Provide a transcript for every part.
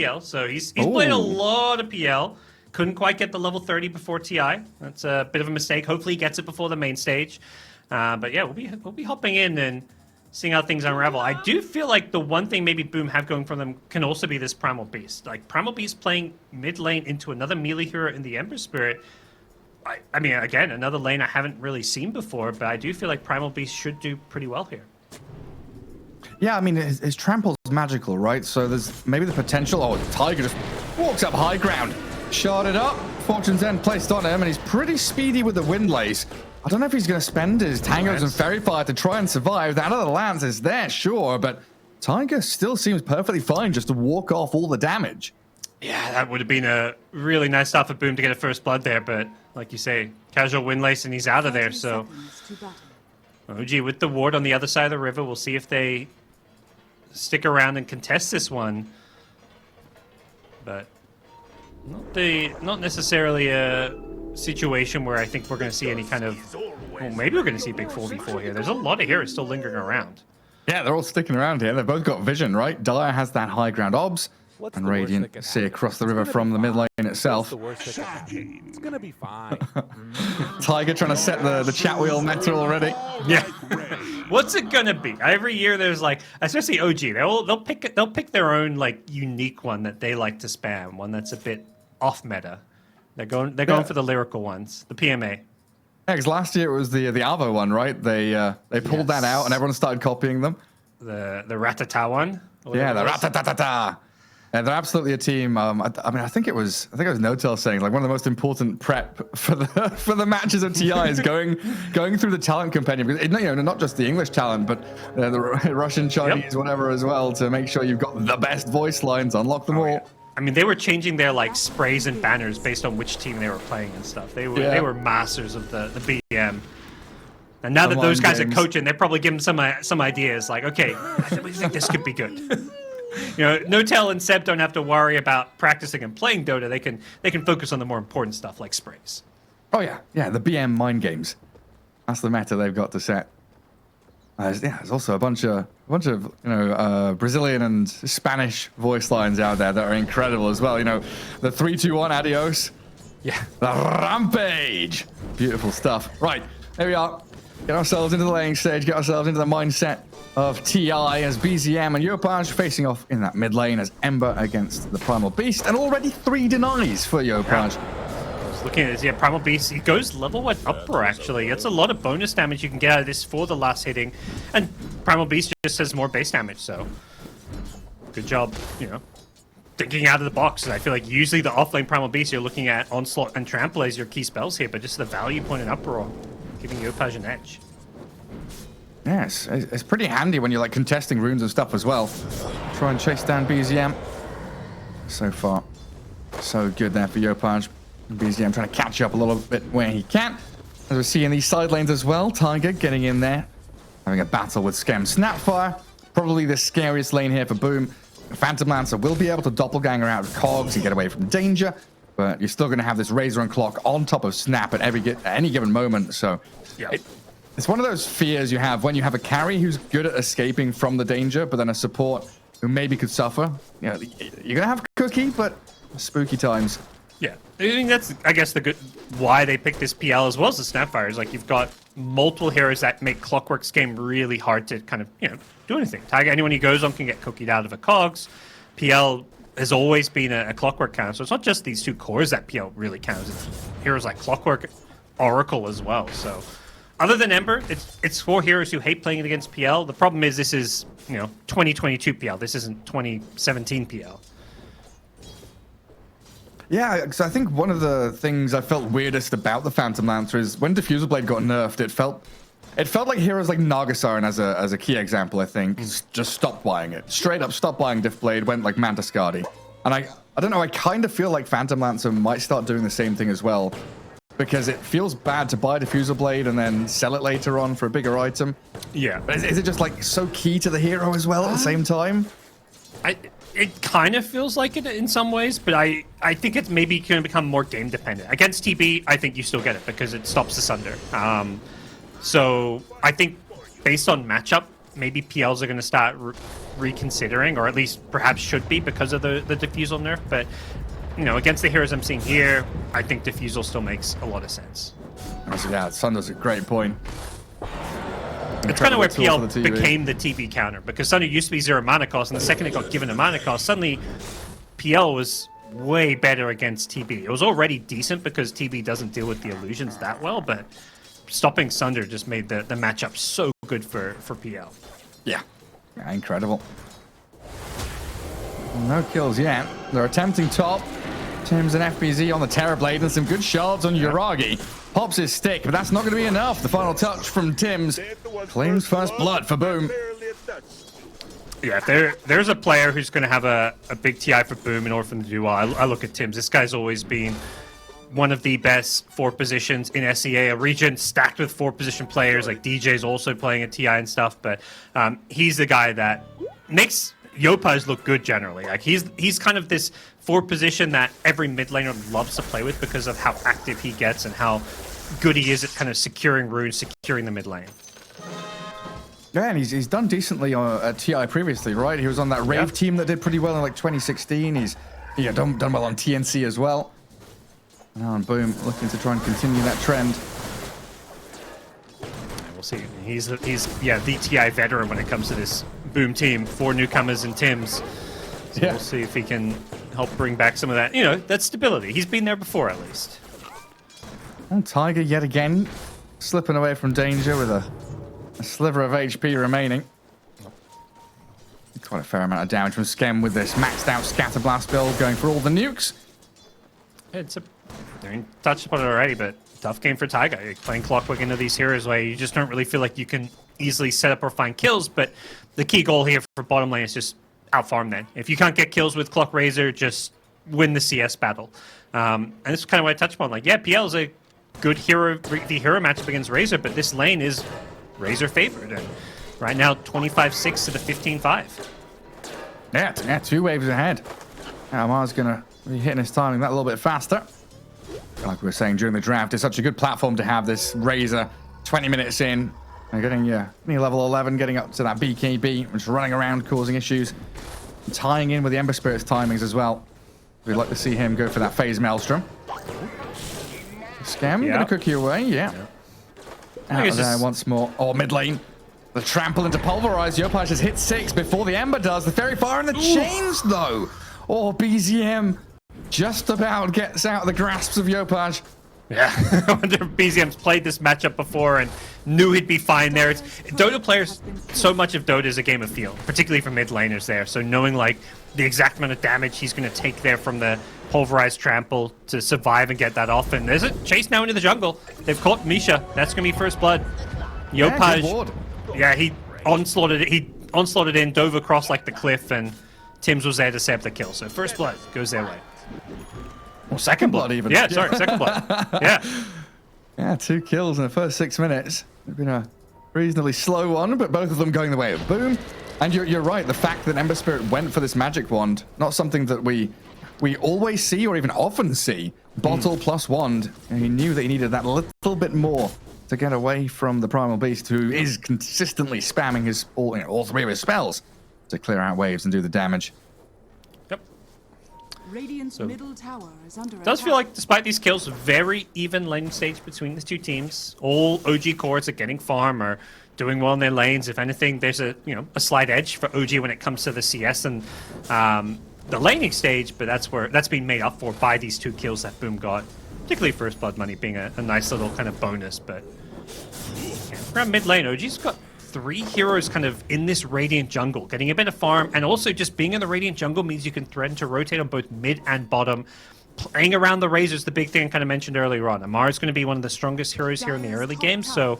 PL, so he's played a lot of PL. Couldn't quite get the level 30 before TI. That's a bit of a mistake. Hopefully he gets it before the main stage. But yeah, we'll be hopping in and seeing how things unravel. I do feel like the one thing maybe Boom have going for them can also be this Primal Beast. Like, Primal Beast playing mid lane into another melee hero in the Ember Spirit. I mean, again, another lane I haven't really seen before, but I do feel like Primal Beast should do pretty well here. Yeah, I mean, his trample's magical, right? So there's maybe the potential. Oh, Tiger just walks up high ground, sharded up, Fortune's End placed on him, and he's pretty speedy with the Windlace. I don't know if he's going to spend his Tangos and Fairy Fire to try and survive. That other lance is there, sure, but Tiger still seems perfectly fine just to walk off all the damage. Yeah, that would have been a really nice start for Boom to get a first blood there, but like you say, casual Windlace and he's out of there, so... OG with the ward on the other side of the river. We'll see if they stick around and contest this one. But not necessarily a situation where I think we're going to see any kind of... Well, maybe we're going to see big 4v4 here. There's a lot of heroes still lingering around. Yeah, they're all sticking around here. They've both got vision, right? Dire has that high ground obs, and Radiant see across the river from the mid lane itself. It's gonna be fine. Tiger trying to set the chat wheel metal already. Yeah. What's it gonna be? Every year there's like, especially OG, they'll pick their own like unique one that they like to spam, one that's a bit off meta. They're going for the lyrical ones, the PMA. Yeah, because last year it was the Avo one, right? They pulled that out and everyone started copying them. The Ratata one. Yeah, the Ratatatata. Yeah, they're absolutely a team. I mean, I think it was No-Tail saying like one of the most important prep for the matches of TI is going through the talent compendium. You know, not just the English talent, but the Russian, Chinese, whatever as well, to make sure you've got the best voice lines. Unlock them all. Yeah. I mean, they were changing their like sprays and banners based on which team they were playing and stuff. They were masters of the BM. And now that those guys are coaching, they're probably giving some ideas. Like, okay, we think this could be good. You know, No-Tail and Seb don't have to worry about practicing and playing Dota. They can focus on the more important stuff like sprays. Oh yeah, the BM mind games. That's the meta they've got to set. There's also a bunch of Brazilian and Spanish voice lines out there that are incredible as well. You know, the 3-2-1 adios. Yeah. The rampage. Beautiful stuff. Right, here we are. Get ourselves into the laning stage. Get ourselves into the mindset of TI as BZM and Yopaj facing off in that mid lane as Ember against the Primal Beast. And already 3 denies for Yopaj. Looking at this, Primal Beast, he goes level 1 upper, actually. It's a lot of bonus damage you can get out of this for the last hitting. And Primal Beast just has more base damage, so good job, you know, thinking out of the box. I feel like usually the offlane Primal Beast, you're looking at Onslaught and Trample as your key spells here, but just the value point in Uproar, giving Yopaj an edge. Yes, it's pretty handy when you're like contesting runes and stuff as well. Try and chase down BZM. So far, so good there for Yopaj. BZM trying to catch up a little bit where he can. As we see in these side lanes as well, Tiger getting in there, having a battle with Scam Snapfire. Probably the scariest lane here for Boom. Phantom Lancer will be able to doppelganger out of cogs and get away from danger, but you're still going to have this Razor and Clock on top of Snap at any given moment. So yeah. It's one of those fears you have when you have a carry who's good at escaping from the danger, but then a support who maybe could suffer. You know, you're going to have Cookie, but spooky times. Yeah, I think that's, I guess, why they picked this PL as well as the Snapfire. Is like you've got multiple heroes that make Clockwork's game really hard to kind of, you know, do anything. Tiger, anyone he goes on can get cookied out of a cogs. PL has always been a Clockwork counter, so it's not just these two cores that PL really counts. It's heroes like Clockwork, Oracle as well. So other than Ember, it's 4 heroes who hate playing it against PL. The problem is this is, you know, 2022 PL. This isn't 2017 PL. Yeah, because I think one of the things I felt weirdest about the Phantom Lancer is when Diffusal Blade got nerfed, it felt like heroes like Nagasaran as a key example, I think, just stopped buying it. Straight up stopped buying Diff Blade, went like Manta Skadi. And I don't know, I kind of feel like Phantom Lancer might start doing the same thing as well, because it feels bad to buy Diffusal Blade and then sell it later on for a bigger item. Yeah. But is it just like so key to the hero as well at the same time? It kind of feels like it in some ways, but I think it's maybe going to become more game dependent. Against TB, I think you still get it because it stops the Sunder. So I think based on matchup, maybe PLs are going to start reconsidering, or at least perhaps should be because of the defusal nerf. But you know, against the heroes I'm seeing here, I think defusal still makes a lot of sense. Yeah, Sunder's a great point. It's kind of where PL the became the TB counter, because Sunder used to be 0 mana cost, and the second it got given a mana cost, suddenly PL was way better against TB. It was already decent because TB doesn't deal with the illusions that well, but stopping Sunder just made the matchup so good for PL. Yeah, incredible. No kills yet. They're attempting top. Tim's and FBZ on the Terrorblade and some good shards on Uragi. Pops his stick, but that's not going to be enough. The final touch from Tim's claims first blood for Boom. Yeah, if there's a player who's going to have a big TI for Boom in order for them to do well, I look at Tim's. This guy's always been one of the best 4 positions in SEA, a region stacked with 4 position players, like DJ's also playing at TI and stuff, but he's the guy that makes Yopaj look good generally. Like he's kind of this 4 position that every mid laner loves to play with because of how active he gets and how good he is at kind of securing runes, securing the mid lane. Yeah, and he's done decently at TI previously, right? He was on that Rave team that did pretty well in like 2016. He's done well on TNC as well. Now on Boom, looking to try and continue that trend. We'll see. He's the TI veteran when it comes to this Boom team. 4 newcomers and Tims. So we'll see if he can help bring back some of that, that stability. He's been there before, at least. And Tiger yet again slipping away from danger with a sliver of HP remaining. Quite a fair amount of damage from Skem with this maxed out Scatterblast build going for all the nukes. Touched upon it already, but tough game for Tiger. You're playing Clockwork into these heroes where you just don't really feel like you can easily set up or find kills, but the key goal here for bottom lane is just outfarm them. If you can't get kills with Clock Razor, just win the CS battle. And this is kind of what I touched upon. Like, yeah, PL is a good hero matchup against Razor, but this lane is Razor favored. And right now, 25-6 to the 15-5. Yeah, 2 waves ahead. Amar's going to be hitting his timing that a little bit faster. Like we were saying during the draft, it's such a good platform to have this Razor 20 minutes in. And getting level 11, getting up to that BKB, just running around, causing issues. And tying in with the Ember Spirit's timings as well. We'd like to see him go for that phase Maelstrom. Scam, gonna cook you away, Out of there once more. Oh, mid lane. The trample into pulverize. Yopaj has hit 6 before the Ember does. The very far in the chains, though. Oh, BZM just about gets out of the grasps of Yopaj. Yeah, I wonder if BZM's played this matchup before and knew he'd be fine there. Dota players, so much of Dota is a game of feel, particularly for mid laners there. So knowing like the exact amount of damage he's going to take there from the pulverized trample to survive and get that off. And there's a chase now into the jungle. They've caught Misha. That's going to be first blood. Yopaj, he onslaughted in, dove across like the cliff, and Tims was there to set up the kill. So first blood goes their way. Well, second blood even. Yeah, sorry, second blood. Yeah, 2 kills in the first 6 minutes. It's been a reasonably slow one, but both of them going the way of Boom. And you're right, the fact that Ember Spirit went for this magic wand, not something that we always see or even often see. Bottle plus wand, and he knew that he needed that little bit more to get away from the Primal Beast, who is consistently spamming his all 3 of his spells to clear out waves and do the damage. Radiant's middle tower is under It does feel like, despite these kills, very even lane stage between the 2 teams. All OG cores are getting farm or doing well in their lanes. If anything, there's a slight edge for OG when it comes to the CS and the laning stage, but that's been made up for by these 2 kills that Boom got. Particularly first blood money being a nice little kind of bonus, but around mid lane, OG's got 3 heroes kind of in this Radiant jungle, getting a bit of farm, and also just being in the Radiant jungle means you can threaten to rotate on both mid and bottom. Playing around the Razor is the big thing I kind of mentioned earlier on. Amar is going to be one of the strongest heroes here in the early game, so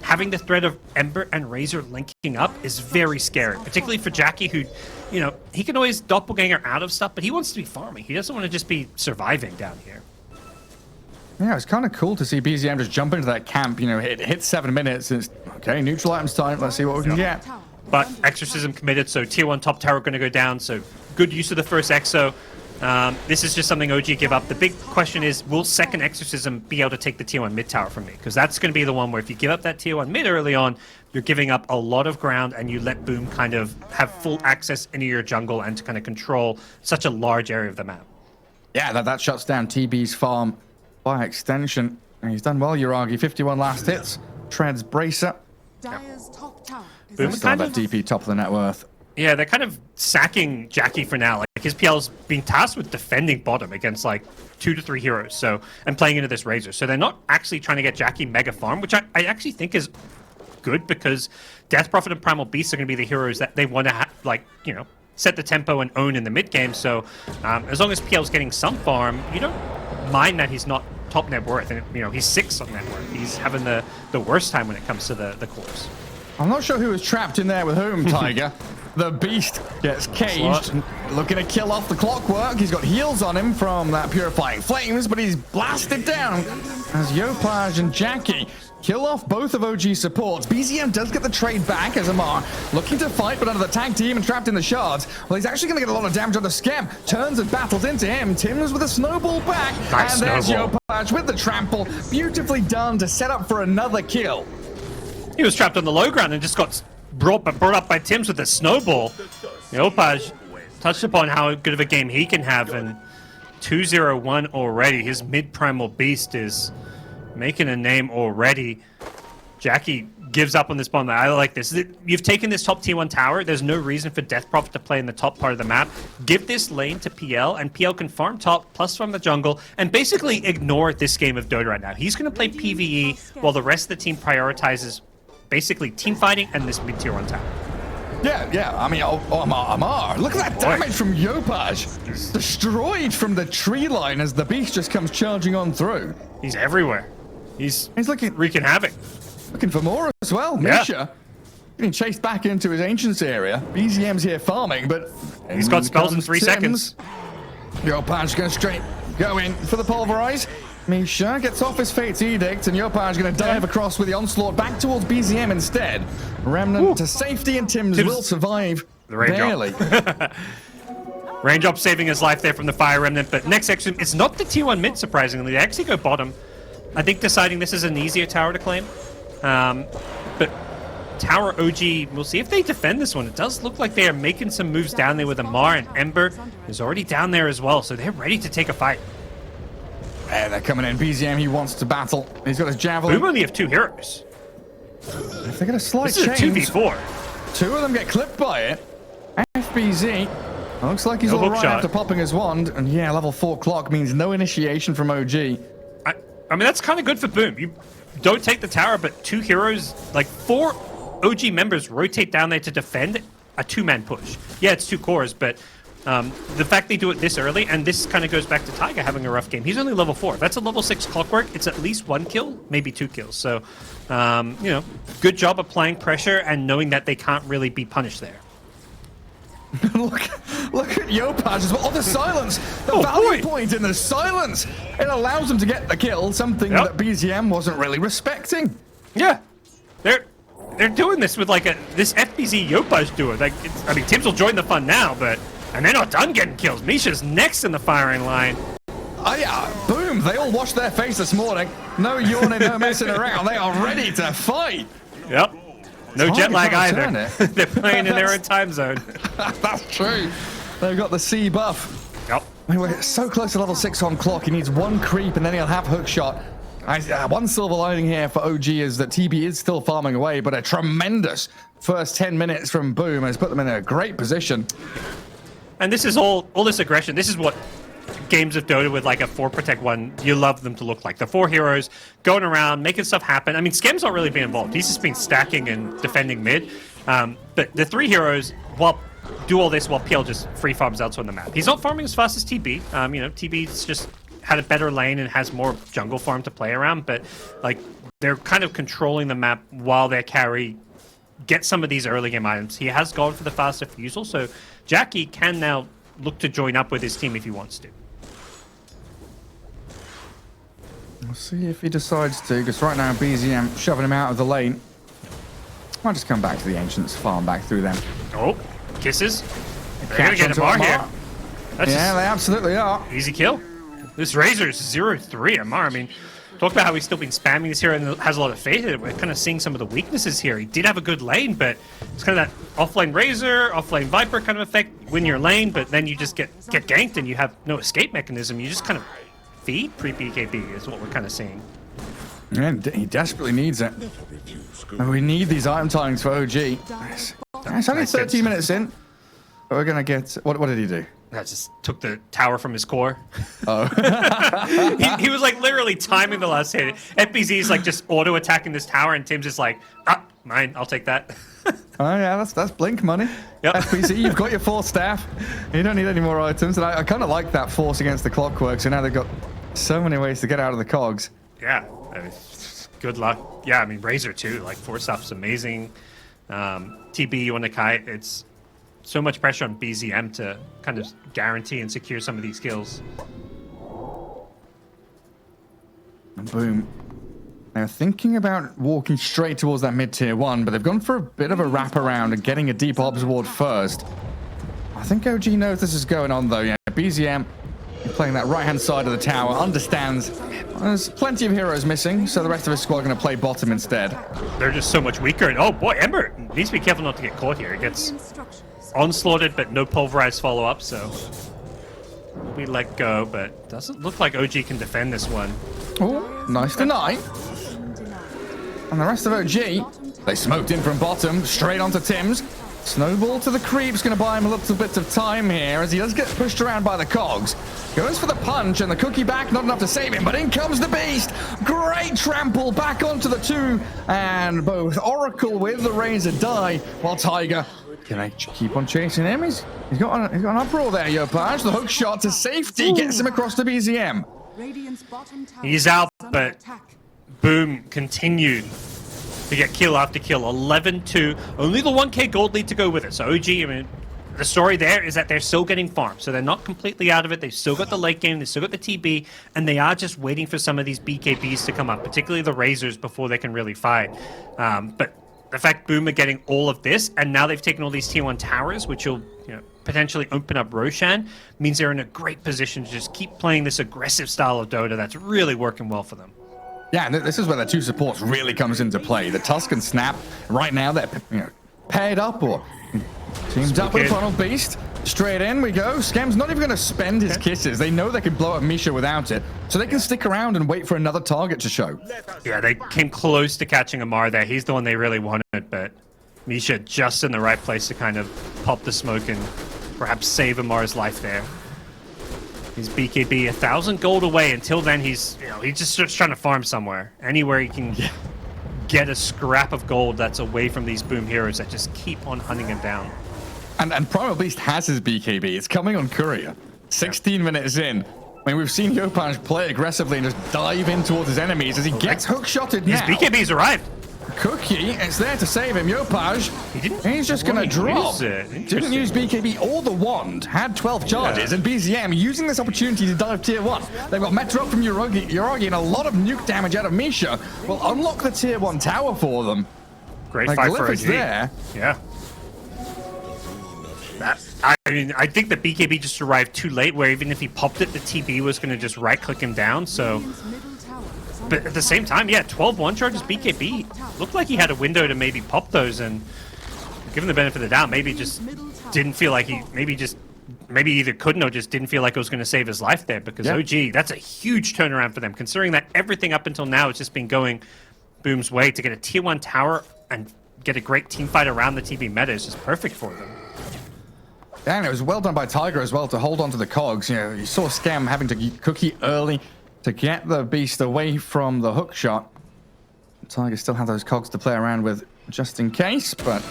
having the threat of Ember and Razor linking up is very scary, particularly for Jackie, who, he can always doppelganger out of stuff, but he wants to be farming. He doesn't want to just be surviving down here. Yeah, it's kind of cool to see BZM just jump into that camp. It hits 7 minutes. And it's, okay, neutral items time. Let's see what we can get. But Exorcism committed, so tier 1 top tower going to go down. So good use of the first Exo. This is just something OG give up. The big question is, will second Exorcism be able to take the tier 1 mid tower from me? Because that's going to be the one where if you give up that tier 1 mid early on, you're giving up a lot of ground and you let Boom kind of have full access into your jungle and to kind of control such a large area of the map. Yeah, that shuts down TB's farm by extension. And he's done well, Uragi. 51 last hits. Treads Bracer. Dire's top tower is Boom under Still kind that of- DP top of the net worth. Yeah, they're kind of sacking Jackie for now. Like his PL's being tasked with defending bottom against like 2 to 3 heroes, so and playing into this Razor. So they're not actually trying to get Jackie mega farm, which I actually think is good because Death Prophet and Primal Beast are going to be the heroes that they want to like, you know, set the tempo and own in the mid game. So as long as PL's getting some farm, you don't mind that he's not top net worth, and you know he's 6 on net worth. He's having the worst time when it comes to the cores. I'm not sure who was trapped in there with whom, Tiger. The Beast gets caged, looking to kill off the Clockwork. He's got heals on him from that Purifying Flames, but he's blasted down as Yopaj and Jackie kill off both of OG's supports. BZM does get the trade back as Amar looking to fight, but under the tag team and trapped in the shards. Well, he's actually going to get a lot of damage on the Scam. Turns and battles into him. Tim's with a snowball back. Nice and there's snowball. Yopaj with the trample. Beautifully done to set up for another kill. He was trapped on the low ground and just got brought up by Tims with a snowball. Opaj touched upon how good of a game he can have, and 2-0-1 already. His mid-primal beast is making a name already. Jackie gives up on this bomb. I like this. You've taken this top tier 1 tower. There's no reason for Death Prophet to play in the top part of the map. Give this lane to PL, and PL can farm top, plus from the jungle, and basically ignore this game of Dota right now. He's going to play PvE while the rest of the team prioritizes basically team fighting and this mid tier 1 tower. Yeah. I mean, Amar. Look at that damage from Yopaj. Destroyed from the tree line as the Beast just comes charging on through. He's everywhere. He's looking wreaking havoc. Looking for more as well. Yeah. Misha getting chased back into his Ancients area. BZM's here farming, but He's got spells in 3 Tims. seconds. Yopaj going straight, go in for the pulverize. Misha gets off his Fate's Edict, and Yopaj going to dive across with the onslaught back towards BZM instead. Remnant to safety, and Tims will survive. The raindrop. Barely. Raindrop saving his life there from the Fire Remnant, but next section, it's not the tier 1 mid, surprisingly. They actually go bottom. I think deciding this is an easier tower to claim. But Tower OG, we'll see if they defend this one. It does look like they are making some moves down there with Amar, and Ember is already down there as well, so they're ready to take a fight. Yeah, they're coming in. BZM, he wants to battle. He's got his javelin. Boom only have 2 heroes. If they get a slight This is a change, 2v4. 2 of them get clipped by it. FBZ looks like he's No all hook right shot. after popping his wand. And yeah, level 4 clock means no initiation from OG. I mean, that's kind of good for Boom. You don't take the tower, but 2 heroes, like 4 OG members rotate down there to defend a 2-man push. Yeah, it's 2 cores, but the fact they do it this early, and this kind of goes back to Tiger having a rough game. He's only level 4. If that's a level 6 Clockwork, it's at least 1 kill, maybe 2 kills. So, you know, good job applying pressure and knowing that they can't really be punished there. look at Yopaj as well. Oh, the silence! The value point in the silence! It allows them to get the kill, something that BZM wasn't really respecting. Yeah, they're doing this with like this FBZ Yopaj duo. Like, I mean, Tims will join the fun now, but and they're not done getting kills. Misha's next in the firing line. Oh yeah, boom! They all washed their face this morning. No yawning, no messing around. They are ready to fight. Yep. No Tiger jet lag can't either. turn it. They're playing in their own time zone. That's true. They've got the C buff. Yep. I mean, we're so close to level 6 on clock. He needs 1 creep and then he'll have hook shot. One silver lining here for OG is that TB is still farming away, but a tremendous first 10 minutes from Boom has put them in a great position. And this is all this aggression. This is what games of Dota with like a 4 protect 1, you love them to look like. The 4 heroes going around, making stuff happen. I mean, Skem's not really being involved. He's just been stacking and defending mid. But the 3 heroes, do all this while PL just free farms elsewhere on the map. He's not farming as fast as TB. You know, TB's just had a better lane and has more jungle farm to play around, but like they're kind of controlling the map while their carry get some of these early game items. He has gone for the faster fusel, so Jackie can now look to join up with his team if he wants to. We'll see if he decides to, because right now BZM shoving him out of the lane. Might just come back to the Ancients, farm back through them. Oh, kisses. They're Catch gonna get onto Amar Amar. here. That's Yeah, they absolutely are. easy kill. This Razor's 0-3 Amar. I mean, talk about how he's still been spamming this hero and has a lot of faith in it. We're kind of seeing some of the weaknesses here. He did have a good lane, but it's kind of that offlane Razor, offlane Viper kind of effect. Win your lane, but then you just get ganked and you have no escape mechanism. You just kind of feed pre-BKB is what we're kind of seeing. Yeah, he desperately needs it. And we need these item timings for OG. It's only 13 minutes in. But we're going to get... What did he do? That just took the tower from his core. Oh. he was like literally timing the last hit. FBZ is like just auto attacking this tower, and Tim's just like, mine, I'll take that. Oh yeah, that's blink money. Yep. FPC, you've got your 4 staff. You don't need any more items. And I kind of like that force against the clockwork. So now they've got so many ways to get out of the cogs. Yeah, I mean, good luck. Yeah, I mean, Razor too. Like, 4 stuff's amazing. TB, you want to kite, it's so much pressure on BZM to kind of guarantee and secure some of these kills. And boom. They're thinking about walking straight towards that mid-tier 1, but they've gone for a bit of a wraparound and getting a deep obs ward first. I think OG knows this is going on, though. Yeah, BZM playing that right-hand side of the tower, understands there's plenty of heroes missing, so the rest of his squad are going to play bottom instead. They're just so much weaker. And oh boy, Ember needs to be careful not to get caught here. He gets onslaughted, but no pulverized follow-up, so we let go, but doesn't look like OG can defend this one. Oh, nice deny. And the rest of OG, they smoked in from bottom, straight onto Tim's. Snowball to the creep's going to buy him a little bit of time here as he does get pushed around by the cogs. Goes for the punch and the cookie back, not enough to save him, but in comes the beast. Great trample back onto the 2, and both Oracle with the Razor die, while Tiger can I keep on chasing him? He's got an uproar there, Yopaj. The hook shot to safety gets him across to BZM. He's out, but Boom continued to get kill after kill. 11-2. Only the 1k gold lead to go with it. So OG, I mean, the story there is that they're still getting farmed. So they're not completely out of it. They've still got the late game. They've still got the TB. And they are just waiting for some of these BKBs to come up, particularly the Razors, before they can really fight. But the fact Boom are getting all of this, and now they've taken all these tier 1 towers, which will potentially open up Roshan, means they're in a great position to just keep playing this aggressive style of Dota that's really working well for them. Yeah, and this is where the 2 supports really comes into play. The Tusk and Snap, right now, they're paired up or teamed up with Funnel Beast. Straight in we go. Skem's not even going to spend his kisses. They know they can blow up Misha without it, so they can stick around and wait for another target to show. Yeah, they came close to catching Amar there. He's the one they really wanted, but Misha just in the right place to kind of pop the smoke and perhaps save Amar's life there. He's BKB 1,000 gold away. Until then, he's just trying to farm somewhere. Anywhere he can get a scrap of gold that's away from these Boom heroes that just keep on hunting him down. And Primal Beast has his BKB. It's coming on Courier. 16 minutes in. I mean, we've seen Yopaj play aggressively and just dive in towards his enemies as he gets hook-shotted now. His BKB's arrived. Cookie is there to save him. Yopaj, he's just going to drop. Didn't use BKB or the wand. Had 12 charges, and BZM using this opportunity to dive tier 1. They've got Meta up from Yoragi and a lot of nuke damage out of Misha. Will unlock the tier 1 tower for them. Great fight for OG. There. Yeah. I mean, I think the BKB just arrived too late, where even if he popped it, the TB was going to just right-click him down, so... But at the same time, yeah, 12 one-charges BKB. Looked like he had a window to maybe pop those, and given the benefit of the doubt, maybe just didn't feel like he... Maybe either couldn't or just didn't feel like it was going to save his life there, because OG, that's a huge turnaround for them, considering that everything up until now has just been going Boom's way. To get a tier 1 tower and get a great team fight around the TB meta is just perfect for them. And it was well done by Tiger as well to hold on to the cogs. You saw Scam having to cookie early to get the beast away from the hook shot. Tiger still have those cogs to play around with just in case, but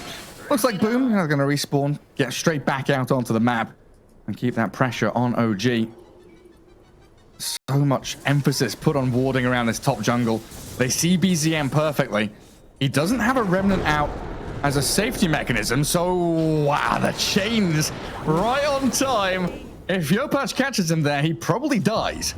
looks like Boom are going to respawn, get straight back out onto the map, and keep that pressure on OG. So much emphasis put on warding around this top jungle. They see BZM perfectly. He doesn't have a Remnant out as a safety mechanism, so wow, the chains right on time. If Yopaj catches him there, he probably dies.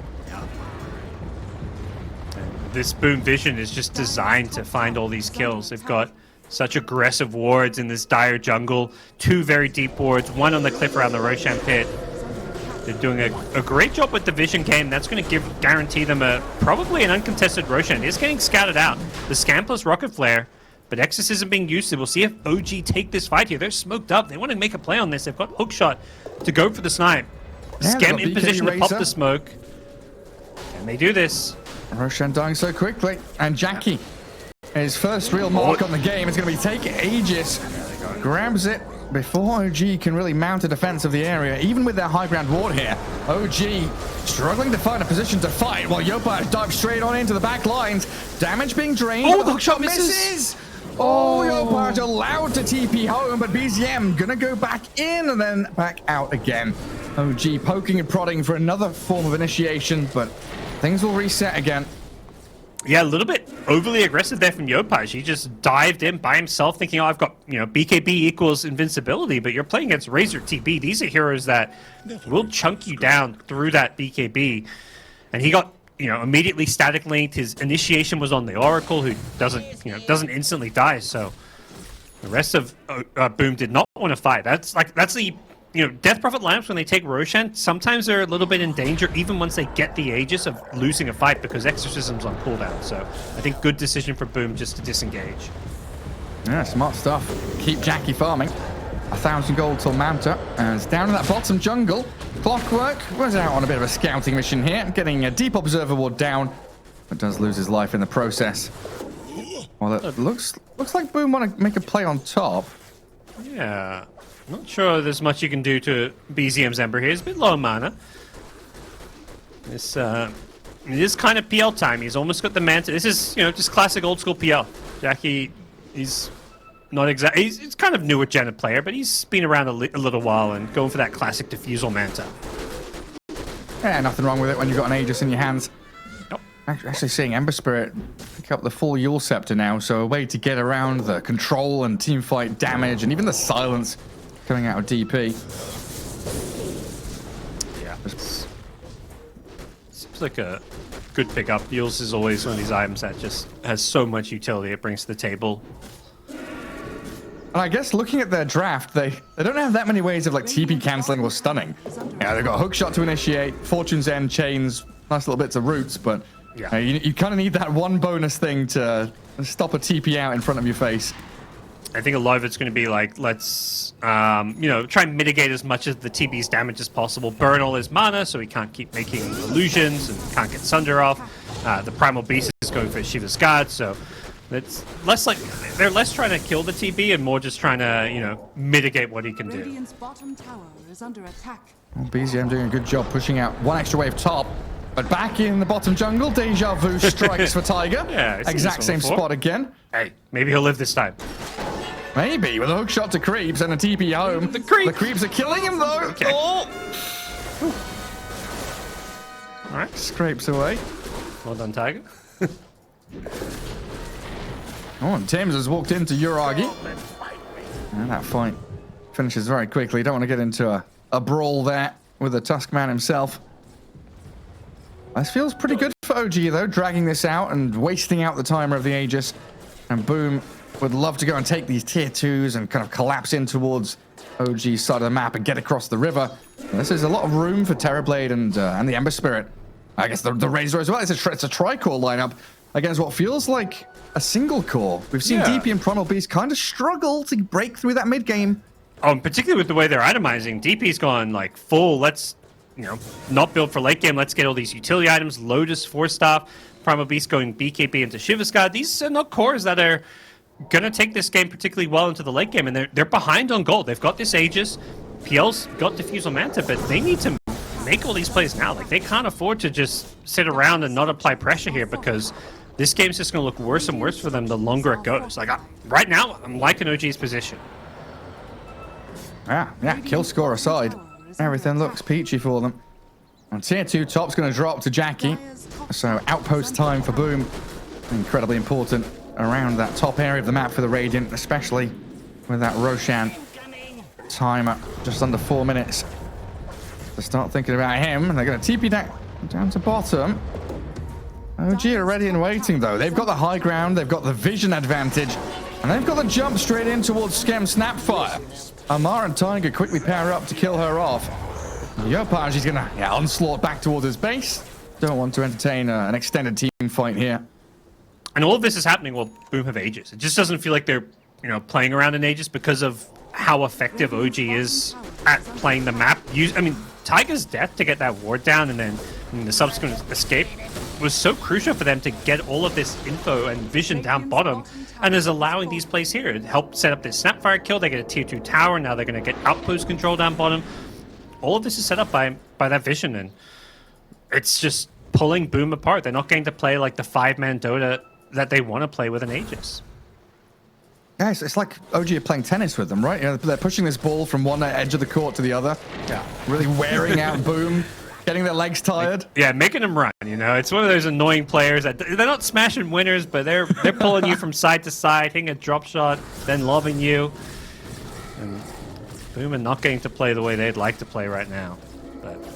This Boom Vision is just designed to find all these kills. They've got such aggressive wards in this dire jungle. 2 very deep wards, 1 on the cliff around the Roshan pit. They're doing a great job with the vision game. That's going to guarantee them probably an uncontested Roshan. It's getting scouted out. The Scan plus Rocket Flare, but Exis isn't being used. We'll see if OG take this fight here. They're smoked up. They want to make a play on this. They've got Hookshot to go for the snipe. Yeah, Scam in BK position to pop Razor. the smoke. And they do this. Roshan dying so quickly. And Jackie, his first real mark on the game is going to be taking Aegis. Grabs it before OG can really mount a defense of the area, even with their high ground ward here. OG struggling to find a position to fight while Yopaj dives straight on into the back lines. Damage being drained. Oh, the hookshot misses. Oh, Yopaj allowed to TP home, but BZM gonna go back in and then back out again. OG poking and prodding for another form of initiation, but things will reset again. Yeah, a little bit overly aggressive there from Yopaj. He just dived in by himself thinking, oh, I've got, BKB equals invincibility, but you're playing against Razor TB. These are heroes that will chunk you down through that BKB. And he got, immediately static linked. His initiation was on the Oracle, who doesn't instantly die. So the rest of Boom did not want to fight. That's the Death Prophet lineups, when they take Roshan, sometimes they're a little bit in danger even once they get the Aegis of losing a fight because Exorcism's on cooldown. So I think good decision for Boom just to disengage. Yeah, smart stuff. Keep Jackie farming. 1,000 gold till Manta. And it's down in that bottom jungle. Clockwork was out on a bit of a scouting mission here, getting a deep observer ward down, but does lose his life in the process. Well, it looks like Boom want to make a play on top. Yeah. Not sure there's much you can do to BZM's Ember here. He's a bit low on mana. This it is kind of PL time. He's almost got the Manta. This is, just classic old school PL. Jackie, he's not exactly... He's kind of newer gen player, but he's been around a little while and going for that classic Diffusal Manta. Yeah, nothing wrong with it when you've got an Aegis in your hands. Nope. Actually seeing Ember Spirit pick up the full Yule Scepter now, so a way to get around the control and teamfight damage and even the silence coming out of DP. Yeah. Seems like a good pickup. Yules is always one of these items that just has so much utility it brings to the table. And I guess looking at their draft, they don't have that many ways of TP cancelling or stunning. Yeah, they've got a Hookshot to initiate, Fortune's End, Chains, nice little bits of roots, but yeah. You kind of need that one bonus thing to stop a TP out in front of your face. I think a lot of it's going to be let's, try and mitigate as much of the TB's damage as possible. Burn all his mana so he can't keep making illusions and can't get Sunder off. The Primal Beast is going for Shiva's Guard, so it's less they're less trying to kill the TB and more just trying to, mitigate what he can do. Radiant's bottom tower is under attack. Well, BZM doing a good job pushing out one extra wave top. But back in the bottom jungle, Deja Vu strikes for Tiger. Yeah, I've seen exact this same one before. spot again. Hey, maybe he'll live this time. Maybe, with a hook shot to Creeps and a TP home. The Creeps are killing him, though. Okay. Oh! All right. Scrapes away. Well done, Tiger. Oh, and Timms has walked into Uragi. And that fight finishes very quickly. Don't want to get into a brawl there with the Tuskman himself. This feels pretty good for OG, though, dragging this out and wasting out the timer of the Aegis. And Boom would love to go and take these tier 2s and kind of collapse in towards OG's side of the map and get across the river. This is a lot of room for Terrorblade and the Ember Spirit. I guess the Razor as well. It's a tri-core lineup against what feels like a single core. We've seen DP and Primal Beast kind of struggle to break through that mid game. Oh, and particularly with the way they're itemizing, DP's gone full. Let's not build for late game. Let's get all these utility items. Lotus 4-staff, Primal Beast going BKB into Shiva's God. These are not cores that are gonna take this game particularly well into the late game, and they're behind on gold. They've got this Aegis. PL's got Diffusal Manta, but they need to make all these plays now. They can't afford to just sit around and not apply pressure here because this game's just gonna look worse and worse for them the longer it goes. Right now, I'm liking OG's position. Yeah, kill score aside, everything looks peachy for them. And tier 2 top's going to drop to Jackie. So outpost time for Boom. Incredibly important around that top area of the map for the Radiant, especially with that Roshan timer just under 4 minutes. To start thinking about him, and they're going to TP down to bottom. OG are ready and waiting, though. They've got the high ground, they've got the vision advantage, and they've got the jump straight in towards Skem Snapfire. Amar and Tiger quickly power up to kill her off. Yopaj, he's gonna onslaught back towards his base. Don't want to entertain an extended team fight here. And all of this is happening while Boom have Aegis. It just doesn't feel like they're, playing around in Aegis because of how effective OG is at playing the map. Tiger's death to get that ward down and then the subsequent escape was so crucial for them to get all of this info and vision down bottom, and is allowing these plays here. It helped set up this Snapfire kill. They get a tier 2 tower. Now they're going to get outpost control down bottom. All of this is set up by that vision, and it's just pulling Boom apart. They're not getting to play like the 5-man Dota that they want to play with an Aegis. Yeah, it's like OG are playing tennis with them, right? They're pushing this ball from one edge of the court to the other. Yeah. Really wearing out Boom, getting their legs tired. Yeah, making them run, It's one of those annoying players that they're not smashing winners, but they're pulling you from side to side, hitting a drop shot, then lobbing you. And Boom are not getting to play the way they'd like to play right now.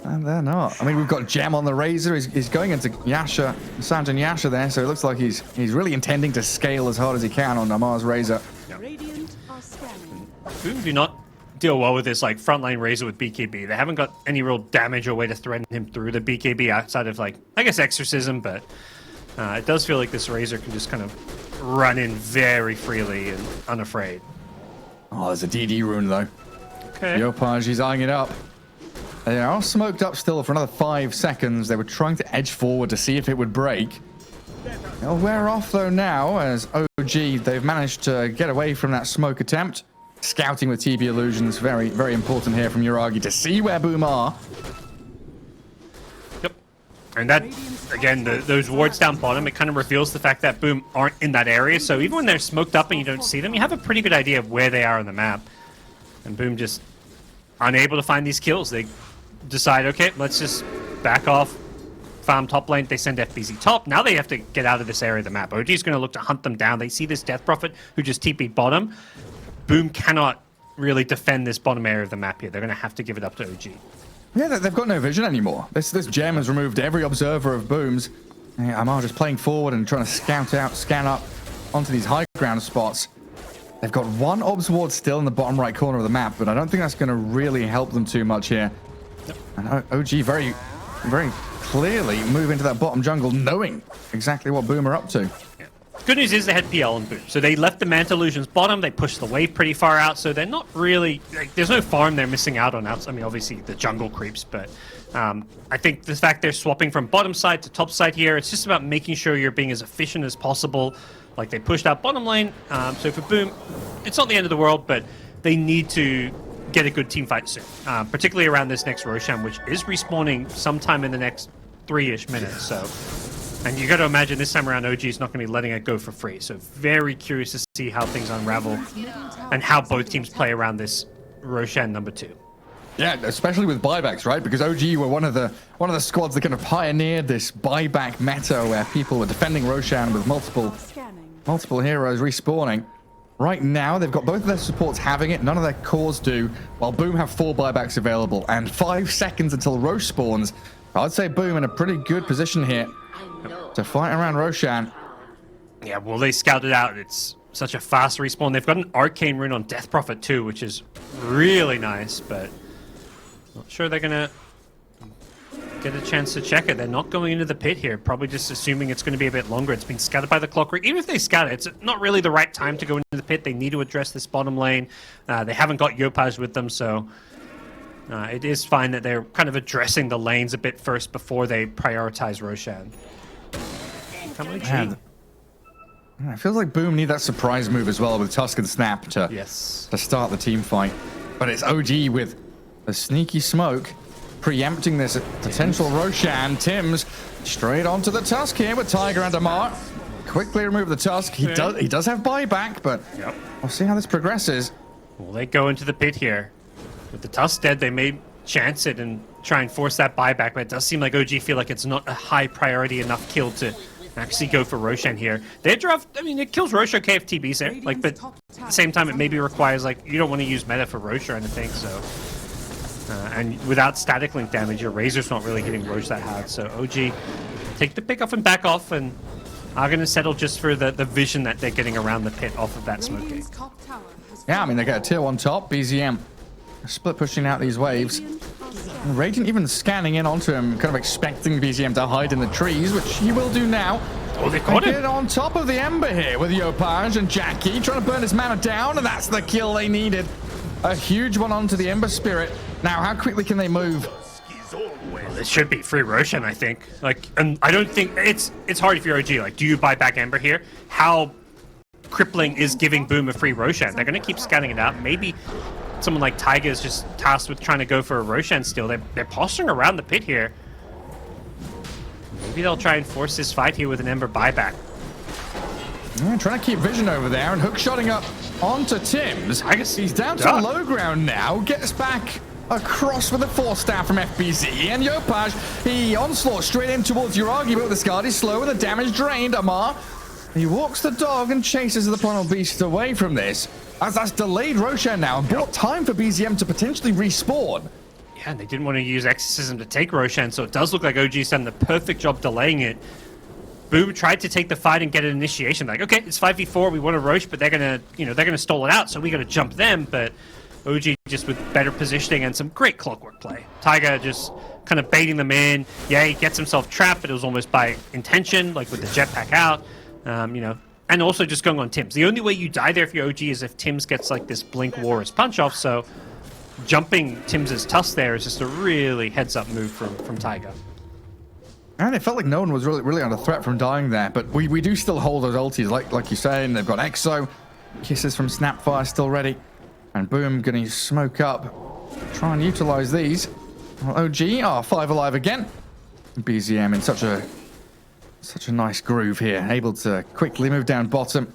And they're not. We've got Gem on the Razor. He's going into Yasha, Santon Yasha there, so it looks like he's really intending to scale as hard as he can on Amar's Razor. Radiant are scanning. Boom do not deal well with this frontline Razor with BKB. They haven't got any real damage or way to threaten him through the BKB outside of Exorcism, but it does feel like this Razor can just kind of run in very freely and unafraid. Oh, there's a DD rune though. Okay. Yopaj, he's eyeing it up. They are smoked up still for another 5 seconds. They were trying to edge forward to see if it would break. They'll wear off though now as OG, they've managed to get away from that smoke attempt. Scouting with TB illusions, very, very important here from Uragi to see where Boom are. Yep. And that, again, those wards down bottom, it kind of reveals the fact that Boom aren't in that area. So even when they're smoked up and you don't see them, you have a pretty good idea of where they are on the map. And Boom just unable to find these kills. They decide, okay, let's just back off, farm top lane. They send FBZ top. Now they have to get out of this area of the map. OG is going to look to hunt them down. They see this Death Prophet who just TP'd bottom. Boom cannot really defend this bottom area of the map here. They're going to have to give it up to OG. Yeah, they've got no vision anymore. This Gem has removed every observer of Boom's. Amar just playing forward and trying to scan up onto these high ground spots. They've got one obs ward still in the bottom right corner of the map, but I don't think that's going to really help them too much here. Yep. And OG very, very clearly move into that bottom jungle knowing exactly what Boom are up to. Yeah. Good news is they had PL and Boom. So they left the Manta Illusions bottom. They pushed the wave pretty far out, so they're not really... there's no farm they're missing out on. Obviously the jungle creeps, but I think the fact they're swapping from bottom side to top side here, it's just about making sure you're being as efficient as possible. They pushed out bottom lane, so for Boom, it's not the end of the world, but they need to get a good team fight soon, particularly around this next Roshan, which is respawning sometime in the next 3-ish minutes. So, and you got to imagine this time around OG is not going to be letting it go for free. So very curious to see how things unravel and how both teams play around this Roshan number 2. Yeah, especially with buybacks, right? Because OG were one of the squads that kind of pioneered this buyback meta where people were defending Roshan with multiple heroes respawning. Right now, they've got both of their supports having it, none of their cores do, while Boom have 4 buybacks available, and 5 seconds until Rosh spawns. I'd say Boom in a pretty good position here to fight around Roshan. Yeah, well, they scouted out. It's such a fast respawn. They've got an Arcane Rune on Death Prophet too, which is really nice, but not sure they're going to get a chance to check it. They're not going into the pit here, probably just assuming it's going to be a bit longer. It's been scouted by the Clockwork. Even if they scout it, it's not really the right time to go into the pit. They need to address this bottom lane. They haven't got Yopaj with them, so it is fine that they're kind of addressing the lanes a bit first before they prioritize Roshan. It feels like Boom need that surprise move as well with Tusk and Snap to start the team fight. But it's OG with a sneaky smoke preempting this potential Roshan. Tim's straight onto the Tusk here with Tiger and Amar. Quickly remove the Tusk. He does have buyback, but we'll see how this progresses. Well, they go into the pit here. With the Tusk dead, they may chance it and try and force that buyback, but it does seem like OG feel like it's not a high priority enough kill to actually go for Roshan here. They draft, it kills Roshan KFTBs there, but at the same time, it maybe requires, you don't want to use meta for Rosh or anything, so... and without static link damage, your Razor's not really hitting Rosh that hard. So OG take the pick off and back off, and are going to settle just for the vision that they're getting around the pit off of that smoke gate. Yeah, they get a tier 1 top. BZM Split pushing out these waves. Radiant are scanning. Radiant even scanning in onto him, kind of expecting BZM to hide in the trees, which he will do now. Oh, they caught Get him. on top of the Ember here with Yopaj and Jackie trying to burn his mana down, and that's the kill they needed. A huge one onto the Ember Spirit. Now, how quickly can they move? It should be free Roshan, I think. Like, and I don't think it's hard if you're OG. Like, do you buy back Ember here? How crippling is giving Boom a free Roshan? They're going to keep scanning it out. Maybe someone like Tiger is just tasked with trying to go for a Roshan steal. They're posturing around the pit here. Maybe they'll try and force this fight here with an Ember buyback. Yeah, trying to keep vision over there, and hook shotting up onto Tim's. I guess He's down to done. low ground now, gets back across with a force staff from FBZ, and Yopaj, he onslaught straight in towards Yuragi, but the Guard is slow and the damage drained. Amar, he walks the dog and chases the Primal Beast away from this, as that's delayed Roshan now and bought time for BZM to potentially respawn. Yeah, and they didn't want to use Exorcism to take Roshan, so it does look like OG's done the perfect job delaying it. Boom tried to take the fight and get an initiation. Like, okay, it's 5v4, we want to Rosh, but they're gonna stall it out, so we gotta jump them. But OG just with better positioning and some great clockwork play. Tiger just kind of baiting them in. Yeah, he gets himself trapped, but it was almost by intention, like with the jetpack out. And also just going on Tim's. The only way you die there if you're OG is if Tim's gets like this blink Walrus punch off. So jumping Tim's tusk there is just a really heads-up move from Tiger. And it felt like no one was really under threat from dying there, but we do still hold those ultis, like you say, and they've got Exo, kisses from Snapfire still ready, and Boom gonna smoke up, try and utilize these. Well, OG are 5 alive again. BZM in such a nice groove here, able to quickly move down bottom,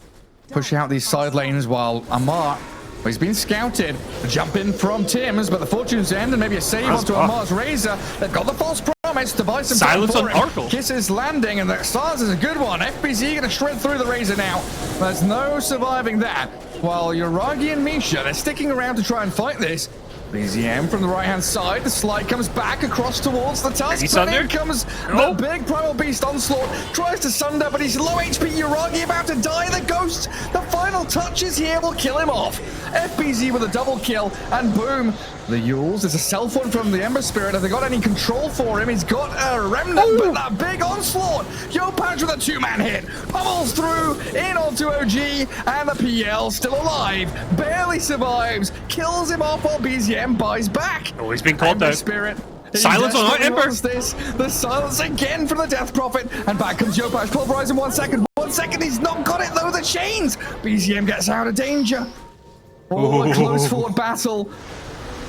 push out these side lanes while Amar, well, he's been scouted. Jump in from Tim's, but the Fortune's End and maybe a save onto Amar's Razor. They've got the false promise to buy some Silence time on for him. Oracle. Kisses landing, and the stars is a good one. FBZ gonna shred through the Razor now. There's no surviving that. While Yuragi and Misha, they're sticking around to try and fight this. BZM from the right-hand side. The slide comes back across towards the tusk. But in comes the big Primal Beast onslaught. Tries to sunder, but he's low HP. Yuragi about to die. The Ghost, the final touches here will kill him off. FBZ with a double kill, and Boom. The Yules, there's a self one from the Ember Spirit. Have they got any control for him? He's got a remnant, but that big onslaught. Yopaj with a 2-man hit. Pummels through, in onto OG, and the PL still alive. Barely survives. Kills him off while BZM buys back. Oh, he's been caught though. Spirit. Silence on desperately Ember. wants this. The silence again from the Death Prophet. And back comes Yopaj. Pulverize in 1 second. 1 second, he's not got it though. The chains. BZM gets out of danger. Oh, a close fought battle.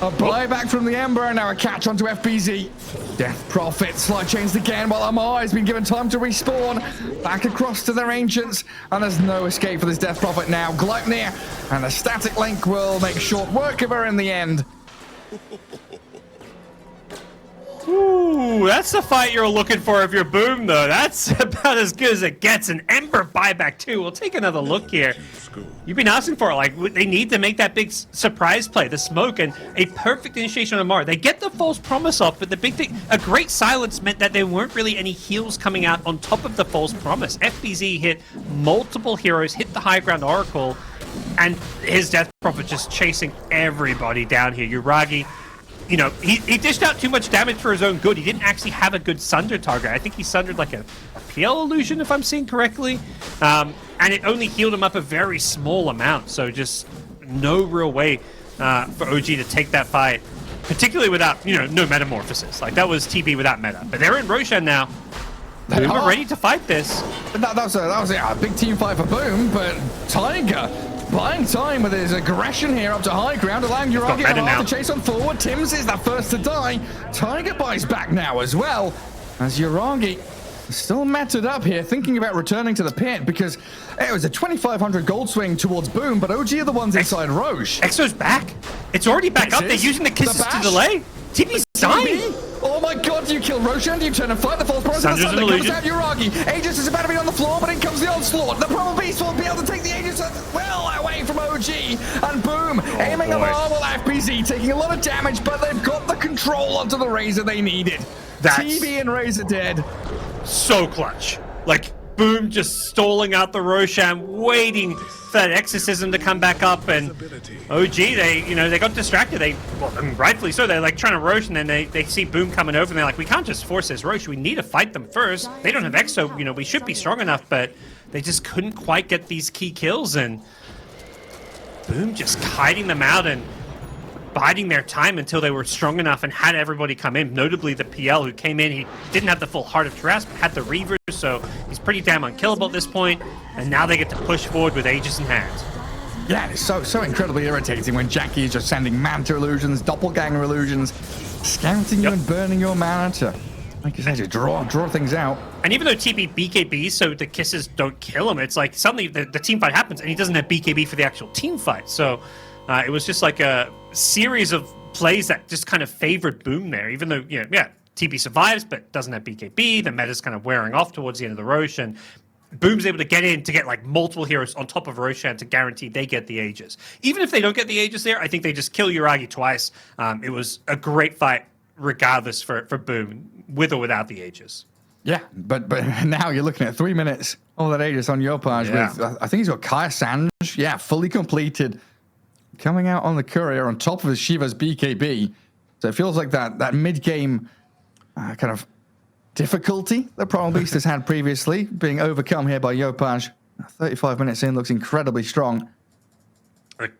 A buyback from the Ember, and now a catch onto FBZ. Death Prophet slide chains again while Amar has been given time to respawn. Back across to their Ancients, and there's no escape for this Death Prophet now. Gleipnir, and the static link will make short work of her in the end. Ooh, that's the fight you're looking for if you're Boom, though. That's about as good as it gets. An Ember buyback, too. We'll take another look here. You've been asking for it. Like, they need to make that big surprise play, the smoke, and a perfect initiation on Amar. They get the false promise off, but the big thing, a great silence meant that there weren't really any heals coming out on top of the false promise. FBZ hit multiple heroes, hit the high ground Oracle, and his Death Prophet just chasing everybody down here. Yuragi, you know, he dished out too much damage for his own good. He didn't actually have a good Sunder target. I think he Sundered like a PL illusion, if I'm seeing correctly. And it only healed him up a very small amount. So just no real way for OG to take that fight, particularly without, no metamorphosis. Like, that was TB without meta. But they're in Roshan now. Boom are ready to fight this. That was a big team fight for Boom, but Tiger buying time with his aggression here up to high ground, allowing Yuragi to chase on forward. Tim's is the first to die. Tiger buys back now as well, as Yuragi still matted up here, thinking about returning to the pit, because it was a 2,500 gold swing towards Boom, but OG are the ones inside Roche. Exo's back. It's already back up. They're using the kisses to delay. TB's dying. Oh my god, do you kill Roshan? Do you turn and fight the false promise? Sunder's an illusion. Comes out Yuragi. Aegis is about to be on the floor, but in comes the onslaught. The Primal Beast will be able to take the Aegis well away from OG. And Boom, aiming a marble. FBZ taking a lot of damage, but they've got the control onto the Razor they needed. TB and Razor dead. So clutch. Like, Boom just stalling out the Roshan, waiting for that exorcism to come back up, and OG, they got distracted. Rightfully so. They're like trying to Rosh, and then they see Boom coming over, and they're like, we can't just force this Rosh. We need to fight them first. They don't have X, so we should be strong enough, but they just couldn't quite get these key kills, and Boom just kiting them out and biding their time until they were strong enough and had everybody come in, notably the PL who came in. He didn't have the full Heart of Tarrasque, but had the Reavers, so he's pretty damn unkillable at this point, and now they get to push forward with Aegis in hand. Yeah, it's so incredibly irritating when Jackie is just sending Manta illusions, doppelganger illusions, scouting you and burning your mana to, like you said, to draw things out. And even though TP BKB, so the kisses don't kill him, it's like suddenly the team fight happens and he doesn't have BKB for the actual team fight. So it was just like a series of plays that just kind of favored Boom there, even though, TP survives but doesn't have BKB. The meta's kind of wearing off towards the end of the Rosh, and Boom's able to get in to get like multiple heroes on top of Roshan to guarantee they get the Aegis. Even if they don't get the Aegis there, I think they just kill Yuragi twice. It was a great fight regardless for Boom, with or without the Aegis. Yeah, but now you're looking at 3 minutes of that Aegis on Yopaj with, I think he's got Kaya Sanj, fully completed, coming out on the courier on top of his Shiva's BKB. So it feels like that mid-game kind of difficulty that Primal Beast has had previously being overcome here by Yopaj. 35 minutes in, looks incredibly strong. The